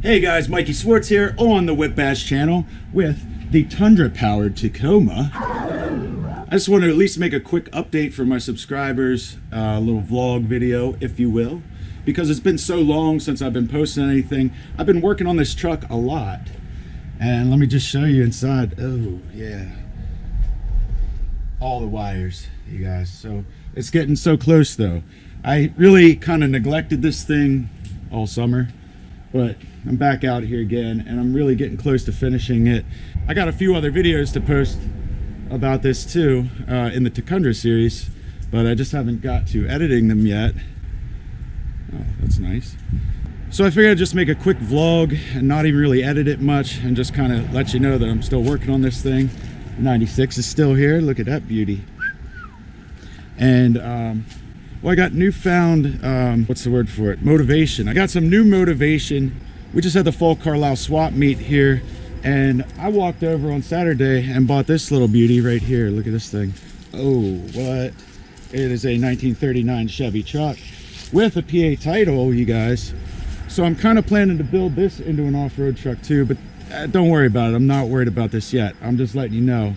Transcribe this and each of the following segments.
Hey guys, Mikey Swartz here on the WHIPBASH channel with the Tundra-powered Tacoma. I just want to at least make a quick update for my subscribers, a little vlog video, if you will, because it's been so long since I've been posting anything. I've been working on this truck a lot, and let me just show you inside. Oh yeah, all the wires, you guys. So it's getting so close though. I really kind of neglected this thing all summer, but I'm back out here again and I'm really getting close to finishing it. I got a few other videos to post about this too in the Tacoma series, but I just haven't got to editing them yet. Oh, that's nice. So I figured I'd just make a quick vlog and not even really edit it much and just kind of let you know that I'm still working on this thing. 96 is still here. Look at that beauty. And well, I got newfound, what's the word for it? Motivation. I got some new motivation. We just had the Fall Carlisle swap meet here, and I walked over on Saturday and bought this little beauty right here. Look at this thing. Oh, what? It is a 1939 Chevy truck with a PA title, you guys. So I'm kind of planning to build this into an off-road truck too, but don't worry about it. I'm not worried about this yet. I'm just letting you know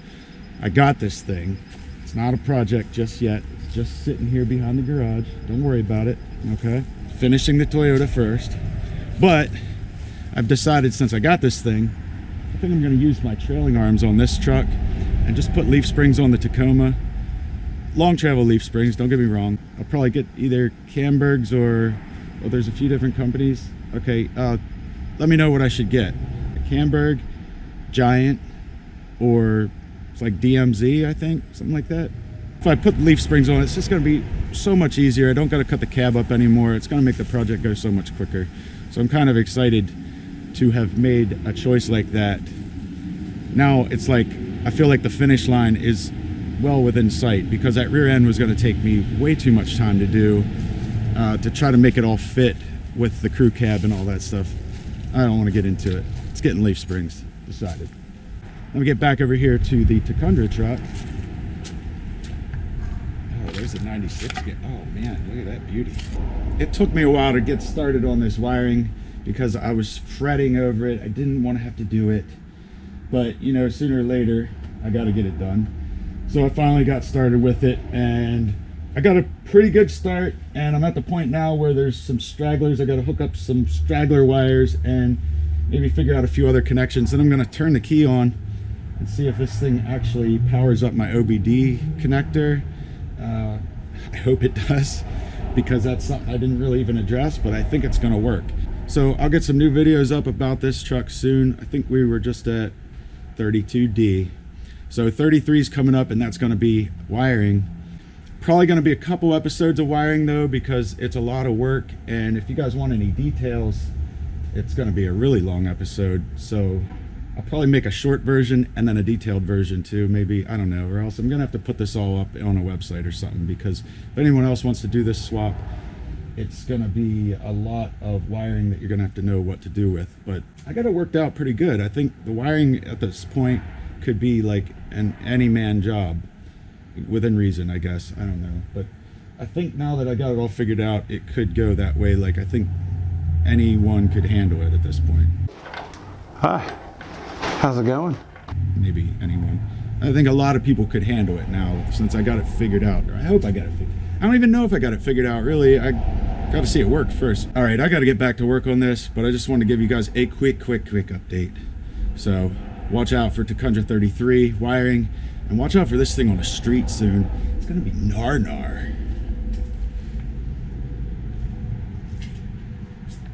I got this thing. It's not a project just yet. It's just sitting here behind the garage. Don't worry about it, okay? Finishing the Toyota first. But I've decided, since I got this thing, I think I'm going to use my trailing arms on this truck and just put leaf springs on the Tacoma. Long travel leaf springs, don't get me wrong. I'll probably get either Camberg's or, well, there's a few different companies. Okay, let me know what I should get. A Camberg, Giant, or it's like DMZ, I think, something like that. If I put leaf springs on it, it's just going to be so much easier. I don't got to cut the cab up anymore. It's going to make the project go so much quicker. So I'm kind of excited to have made a choice like that. Now it's like, I feel like the finish line is well within sight, because that rear end was going to take me way too much time to do, to try to make it all fit with the crew cab and all that stuff. I don't want to get into it. It's getting leaf springs, decided. Let me get back over here to the Tacoma truck. Oh, there's a 96. Oh man, look at that beauty. It took me a while to get started on this wiring because I was fretting over it. I didn't want to have to do it, but you know, sooner or later I got to get it done. So I finally got started with it, and I got a pretty good start, and I'm at the point now where there's some stragglers. I got to hook up some straggler wires and maybe figure out a few other connections. And I'm going to turn the key on and see if this thing actually powers up my OBD connector. I hope it does, because that's something I didn't really even address, but I think it's going to work. So I'll get some new videos up about this truck soon. I think we were just at 32D. So 33 is coming up, and that's going to be wiring. Probably going to be a couple episodes of wiring though, because it's a lot of work, and if you guys want any details, it's going to be a really long episode. So I'll probably make a short version and then a detailed version too, maybe, I don't know, or else I'm gonna have to put this all up on a website or something, because if anyone else wants to do this swap, it's gonna be a lot of wiring that you're gonna have to know what to do with. But I got it worked out pretty good. I think the wiring at this point could be like an any-man job, within reason, I guess. I don't know, but I think now that I got it all figured out, it could go that way. Like, I think anyone could handle it at this point. Hi. How's it going? Maybe anyone. I think a lot of people could handle it now, since I got it figured out. Or I hope I got it figured out. I don't even know if I got it figured out, really. I got to see it work first. All right, I got to get back to work on this, but I just want to give you guys a quick update. So watch out for Tacoma 33 wiring, and watch out for this thing on the street soon. It's going to be gnar.